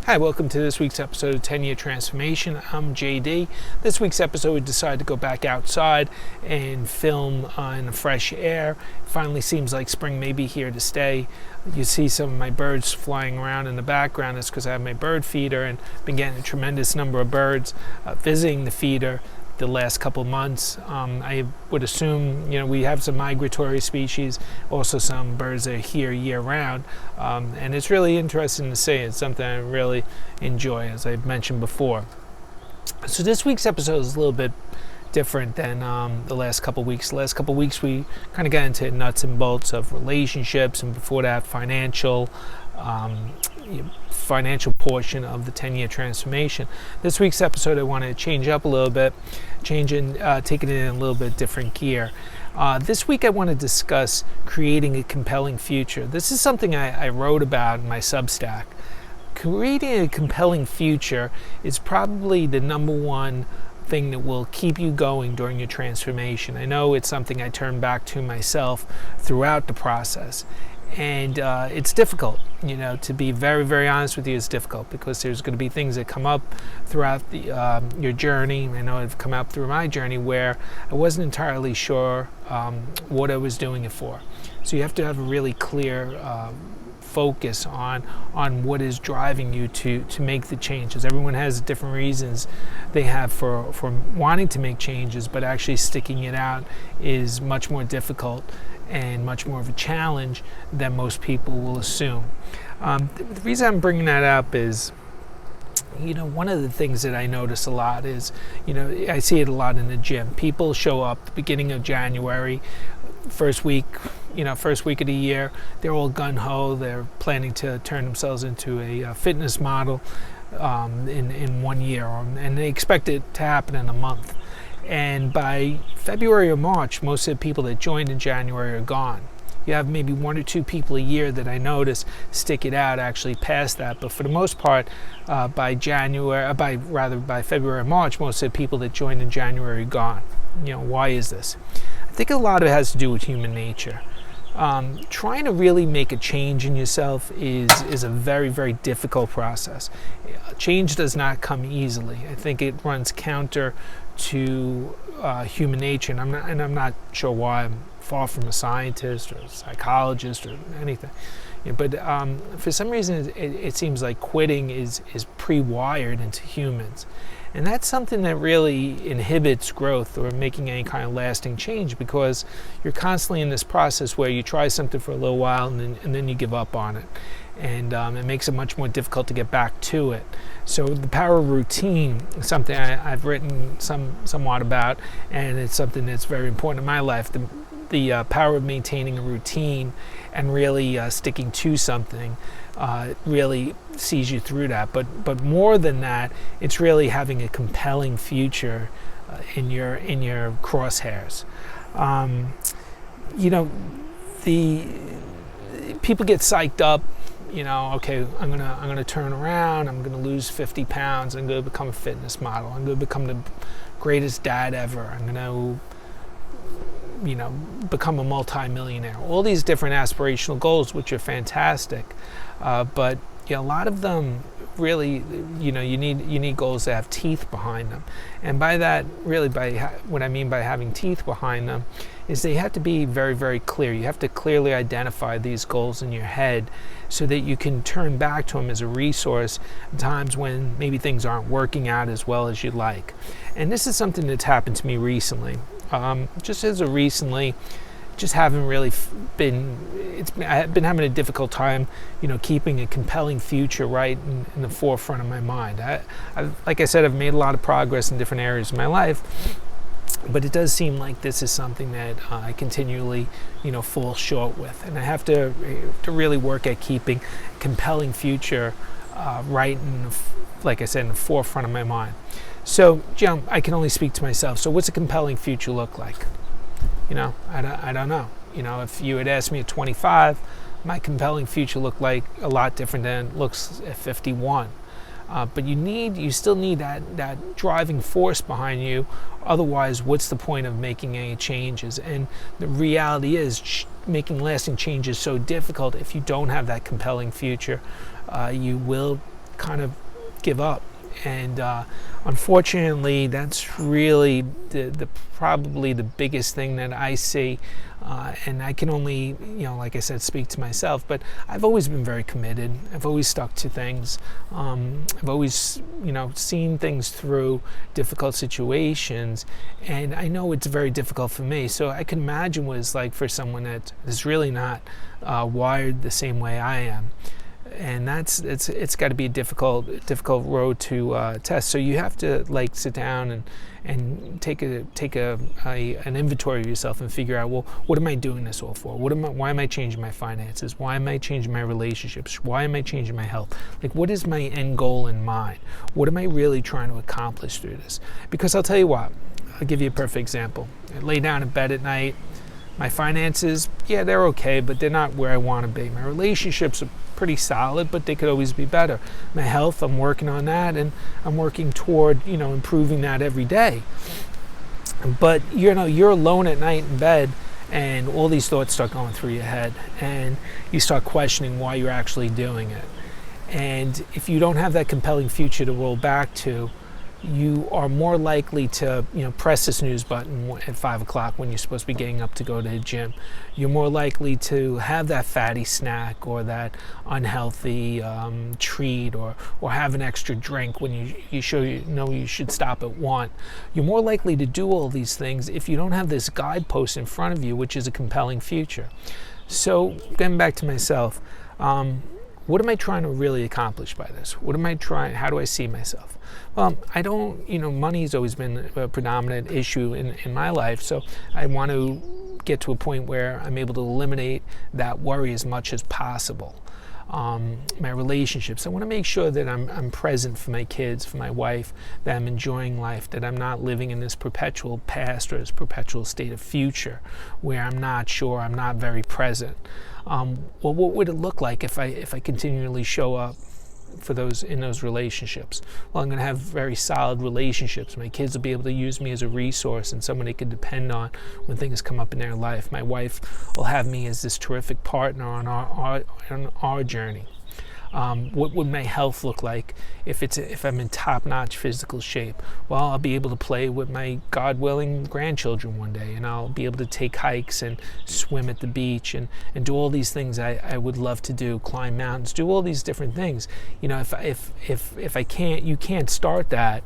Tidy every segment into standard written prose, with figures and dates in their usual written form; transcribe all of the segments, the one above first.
Hi, welcome to this week's episode of 10-Year Transformation. I'm JD. This week's episode, we decided to go back outside and film in the fresh air. It finally seems like spring may be here to stay. You see some of my birds flying around in the background. That's because I have my bird feeder and been getting a tremendous number of birds visiting the feeder the last couple of months. I would assume, we have some migratory species, also some birds that are here year-round, and it's really interesting to see. It's something I really enjoy, as I've mentioned before. So this week's episode is a little bit different than the last couple of weeks. The last couple of weeks we kind of got into nuts and bolts of relationships, and before that financial portion of the 10-year transformation. This week's episode I want to change up a little bit, take it in a little bit different gear. This week I want to discuss creating a compelling future. This is something I wrote about in my Substack. Creating a compelling future is probably the number one thing that will keep you going during your transformation. I know it's something I turn back to myself throughout the process. And it's difficult, to be very, very honest with you, it's difficult because there's going to be things that come up throughout your journey. I know it's come up through my journey where I wasn't entirely sure what I was doing it for. So you have to have a really clear focus on what is driving you to make the changes. Everyone has different reasons they have for wanting to make changes, but actually sticking it out is much more difficult and much more of a challenge than most people will assume. The reason I'm bringing that up is, one of the things that I notice a lot is, I see it a lot in the gym. People show up the beginning of January, first week of the year, they're all gung-ho. They're planning to turn themselves into a fitness model in 1 year, and they expect it to happen in a month. And by February or March, most of the people that joined in January are gone. You have maybe one or two people a year that I notice stick it out actually past that. But for the most part, by February or March, most of the people that joined in January are gone. Why is this? I think a lot of it has to do with human nature. Trying to really make a change in yourself is a very, very difficult process. Change does not come easily. I think it runs counter to human nature, and I'm not sure why. I'm far from a scientist or a psychologist or anything. But for some reason, it seems like quitting is pre-wired into humans. And that's something that really inhibits growth or making any kind of lasting change, because you're constantly in this process where you try something for a little while and then you give up on it. And it makes it much more difficult to get back to it. So the power of routine is something I've written somewhat about, and it's something that's very important in my life. The power of maintaining a routine and really sticking to something really sees you through that. But more than that, it's really having a compelling future in your crosshairs. The people get psyched up. Okay, I'm gonna turn around. I'm gonna lose 50 pounds. I'm gonna become a fitness model. I'm gonna become the greatest dad ever. I'm gonna become a multi-millionaire. All these different aspirational goals, which are fantastic, but a lot of them really, you need goals that have teeth behind them. And by that, really, what I mean by having teeth behind them is they have to be very, very clear. You have to clearly identify these goals in your head so that you can turn back to them as a resource at times when maybe things aren't working out as well as you'd like. And this is something that's happened to me recently. Just haven't really I've been having a difficult time, keeping a compelling future right in the forefront of my mind. Like I said, I've made a lot of progress in different areas of my life, but it does seem like this is something that I continually, fall short with, and I have to really work at keeping a compelling future right like I said, in the forefront of my mind. So, I can only speak to myself. So, what's a compelling future look like? I don't know. If you had asked me at 25, my compelling future looked like a lot different than it looks at 51. But you still need that driving force behind you. Otherwise, what's the point of making any changes? And the reality is, making lasting change is so difficult. If you don't have that compelling future, you will kind of give up. And unfortunately, that's really the probably the biggest thing that I see. And I can only, like I said, speak to myself. But I've always been very committed. I've always stuck to things. I've always, seen things through difficult situations. And I know it's very difficult for me. So I can imagine what it's like for someone that is really not wired the same way I am. And it's got to be a difficult road to test. So you have to sit down and take an inventory of yourself and figure out, well, what am I doing this all for? Why am I changing my finances? Why am I changing my relationships? Why am I changing my health? What is my end goal in mind? What am I really trying to accomplish through this? Because I'll tell you what, I'll give you a perfect example. I lay down in bed at night. My finances, yeah, they're okay, but they're not where I want to be. My relationships are pretty solid, but they could always be better. My health, I'm working on that, and I'm working toward, improving that every day. But, you're alone at night in bed, and all these thoughts start going through your head, and you start questioning why you're actually doing it. And if you don't have that compelling future to roll back to, you are more likely to, press the snooze button at 5 o'clock when you're supposed to be getting up to go to the gym. You're more likely to have that fatty snack or that unhealthy treat or have an extra drink when you should stop at 1. You're more likely to do all these things if you don't have this guidepost in front of you, which is a compelling future. So getting back to myself, what am I trying to really accomplish by this? How do I see myself? Well, I don't, money's always been a predominant issue in my life, so I want to get to a point where I'm able to eliminate that worry as much as possible. My relationships, I want to make sure that I'm present for my kids, for my wife, that I'm enjoying life, that I'm not living in this perpetual past or this perpetual state of future where I'm not sure, I'm not very present. Well, what would it look like if I continually show up for those relationships? Well, I'm going to have very solid relationships. My kids will be able to use me as a resource and someone they can depend on when things come up in their life. My wife will have me as this terrific partner on our journey. What would my health look like if I'm in top-notch physical shape? Well, I'll be able to play with my God-willing grandchildren one day, and I'll be able to take hikes and swim at the beach and do all these things I would love to do, climb mountains, do all these different things. If I can't, you can't start that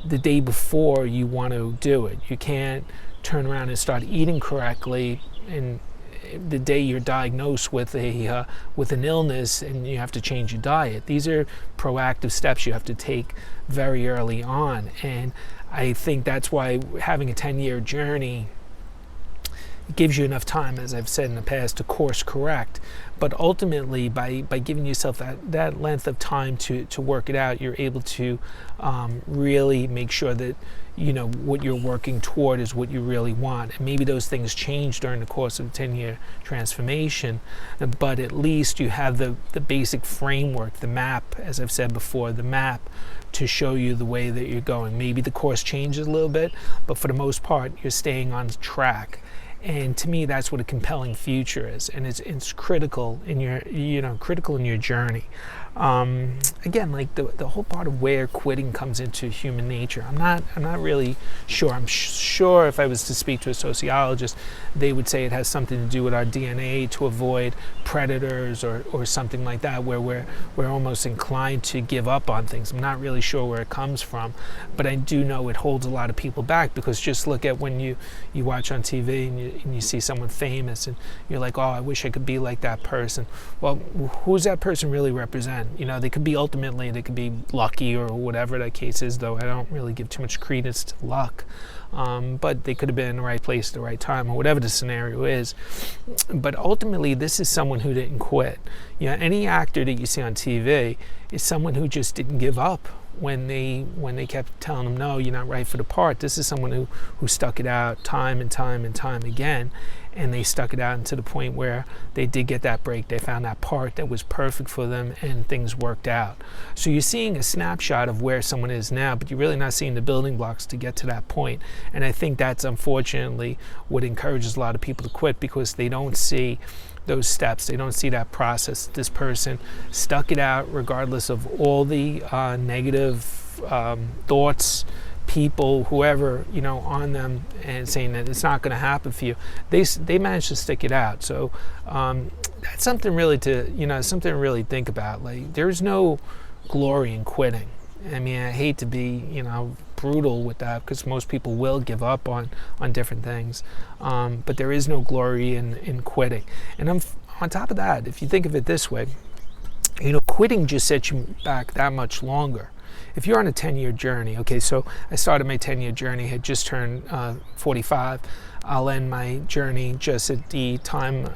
the day before you want to do it. You can't turn around and start eating correctly and the day you're diagnosed with an illness and you have to change your diet. These are proactive steps you have to take very early on, and I think that's why having a 10-year journey gives you enough time, as I've said in the past, to course correct. But ultimately, by giving yourself that length of time to work it out, you're able to really make sure that what you're working toward is what you really want. And maybe those things change during the course of a 10-year transformation, but at least you have the basic framework, the map, as I've said before, the map to show you the way that you're going. Maybe the course changes a little bit, but for the most part, you're staying on track. And to me, that's what a compelling future is, and it's critical in your journey. Again, like the whole part of where quitting comes into human nature, I'm not really sure. I'm sure if I was to speak to a sociologist, they would say it has something to do with our DNA to avoid predators or something like that, where we're almost inclined to give up on things. I'm not really sure where it comes from, but I do know it holds a lot of people back, because just look at when you watch on TV and you see someone famous and you're like, oh, I wish I could be like that person. Well, who's that person really represent? They could be lucky or whatever that case is, though I don't really give too much credence to luck. But they could have been in the right place at the right time, or whatever the scenario is. But ultimately, this is someone who didn't quit. Any actor that you see on TV is someone who just didn't give up when they kept telling them, no, you're not right for the part. This is someone who stuck it out time and time and time again, and they stuck it out to the point where they did get that break. They found that part that was perfect for them, and things worked out. So you're seeing a snapshot of where someone is now, but you're really not seeing the building blocks to get to that point. And I think that's unfortunately what encourages a lot of people to quit, because they don't see those steps. They don't see that process. This person stuck it out regardless of all the negative thoughts, people, whoever, on them, and saying that it's not going to happen for you. They managed to stick it out. So that's something really to really think about. Like, there's no glory in quitting. I mean, I hate to be brutal with that, because most people will give up on different things, but there is no glory in quitting. And on top of that, if you think of it this way, quitting just sets you back that much longer. If you're on a 10-year journey, okay, so I started my 10-year journey, had just turned 45. I'll end my journey just at the time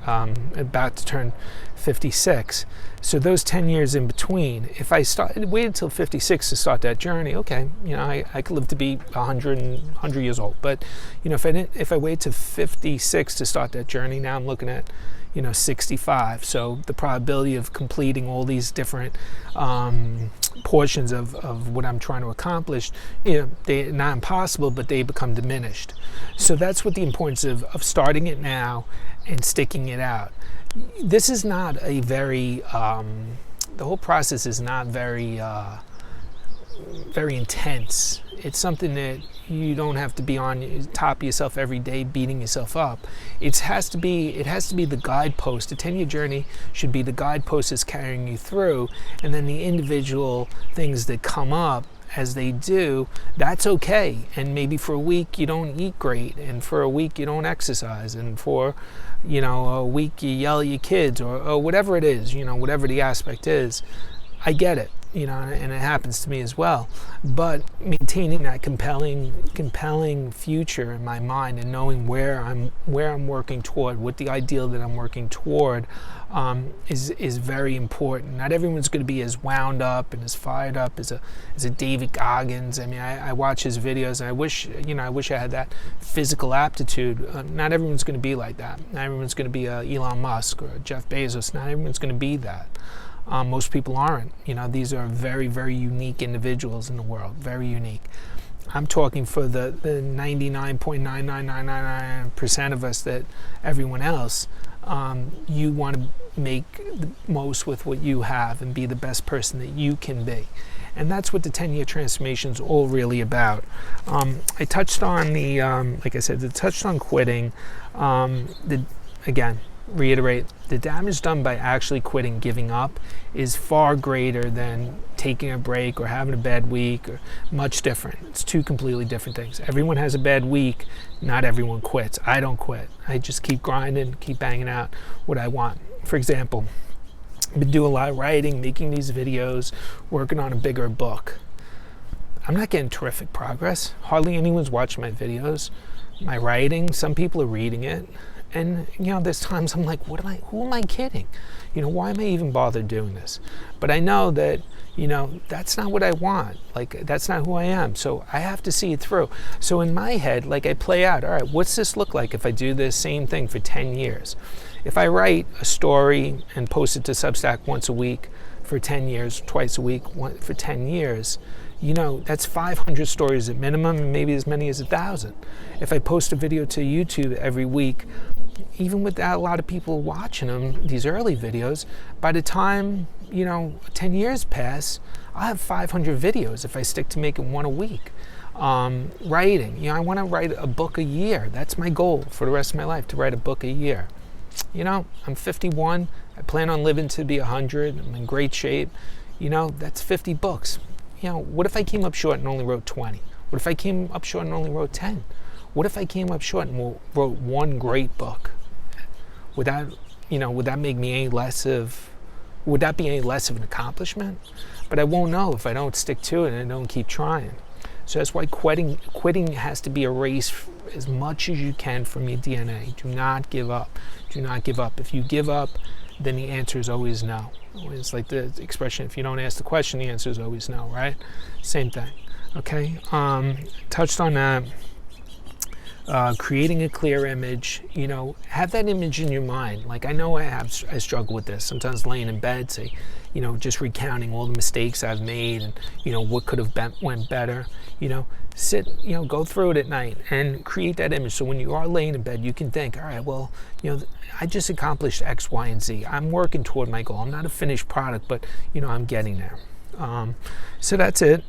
I'm about to turn 56. So those 10 years in between, if I waited until 56 to start that journey, okay, I could live to be 100 years old. But if I wait to 56 to start that journey, now I'm looking at 65. So the probability of completing all these different portions of what I'm trying to accomplish, they're not impossible, but they become diminished. So that's what the importance of starting it now and sticking it out. This is not a very, the whole process is not very intense. It's something that you don't have to be on top of yourself every day, beating yourself up. It has to be the guidepost. The 10-year journey should be the guidepost that's carrying you through, and then the individual things that come up as they do, that's okay. And maybe for a week you don't eat great, and for a week you don't exercise, and for a week you yell at your kids, or whatever it is, whatever the aspect is. I get it, and it happens to me as well. But maintaining that compelling future in my mind, and knowing where I'm working toward, what the ideal that I'm working toward, is very important. Not everyone's going to be as wound up and as fired up as a David Goggins. I mean, I watch his videos, and I wish I had that physical aptitude. Not everyone's going to be like that. Not everyone's going to be Elon Musk or Jeff Bezos. Not everyone's going to be that. Most people aren't. These are very, very unique individuals in the world. Very unique. I'm talking for the 99.99999% of us, that everyone else, you want to make the most with what you have and be the best person that you can be. And that's what the 10-year transformation is all really about. I touched on like I said, touched on quitting. Again, reiterate, the damage done by actually quitting, giving up, is far greater than taking a break or having a bad week, or much different. It's two completely different things. Everyone has a bad week. Not everyone quits. I don't quit. I just keep grinding, keep banging out what I want. For example, I've been doing a lot of writing, making these videos, working on a bigger book. I'm not getting terrific progress. Hardly anyone's watching my videos. My writing, some people are reading it. And there's times I'm like, who am I kidding? Why am I even bothered doing this? But I know that, that's not what I want. Like, that's not who I am. So I have to see it through. So in my head, like, I play out, all right, what's this look like if I do this same thing for 10 years? If I write a story and post it to Substack once a week for 10 years, twice a week for 10 years, that's 500 stories at minimum, and maybe as many as 1,000. If I post a video to YouTube every week, even without a lot of people watching them, these early videos, by the time 10 years pass, I'll have 500 videos if I stick to making one a week. Writing, I want to write a book a year. That's my goal for the rest of my life, to write a book a year. I'm 51. I plan on living to be 100. I'm in great shape. That's 50 books. What if I came up short and only wrote 20? What if I came up short and only wrote 10? What if I came up short and wrote one great book? Would that make me any less of, would that be any less of an accomplishment? But I won't know if I don't stick to it and I don't keep trying. So that's why quitting has to be erased as much as you can from your DNA. Do not give up. Do not give up. If you give up, then the answer is always no. It's like the expression, if you don't ask the question, the answer is always no, right? Same thing. Okay, touched on that. creating a clear image. Have that image in your mind. Like, I know I struggle with this sometimes, laying in bed, say, just recounting all the mistakes I've made and what could have went better. Sit, go through it at night and create that image, so when you are laying in bed, you can think, all right, well, I just accomplished X, Y, and Z. I'm working toward my goal. I'm not a finished product, but I'm getting there. So that's it,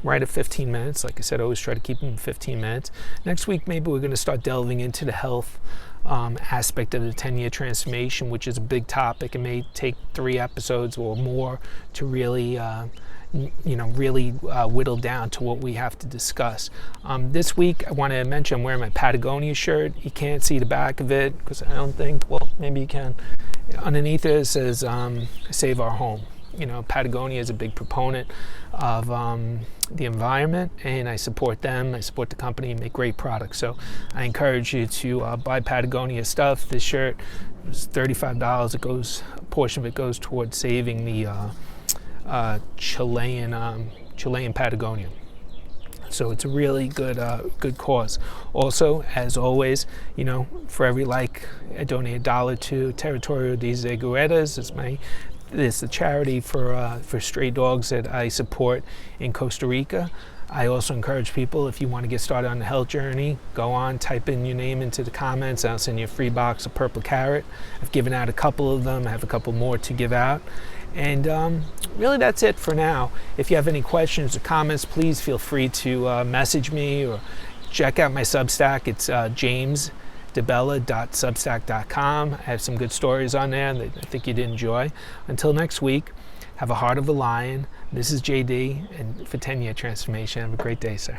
right at 15 minutes. Like I said, I always try to keep them 15 minutes. Next week, maybe we're going to start delving into the health aspect of the 10-year transformation, which is a big topic. It may take 3 episodes or more to really whittle down to what we have to discuss. This week, I want to mention I'm wearing my Patagonia shirt. You can't see the back of it because I don't think, well, maybe you can. Underneath it says, Save Our Home. Patagonia is a big proponent of the environment, and I support them. I support the company and make great products. So I encourage you to buy Patagonia stuff. This shirt is $35. A portion of it goes towards saving the Chilean Patagonia. So it's a really good cause. Also, as always, for every like, I donate $1 to Territorio de Zigueretas. It's the charity for stray dogs that I support in Costa Rica. I also encourage people, if you want to get started on the health journey, go on, type in your name into the comments. I'll send you a free box of Purple Carrot. I've given out a couple of them. I have a couple more to give out. And really, that's it for now. If you have any questions or comments, please feel free to message me or check out my Substack. It's jamesdebella.substack.com. I have some good stories on there that I think you'd enjoy. Until next week, have a heart of a lion. This is JD, and for 10-year transformation, have a great day, sir.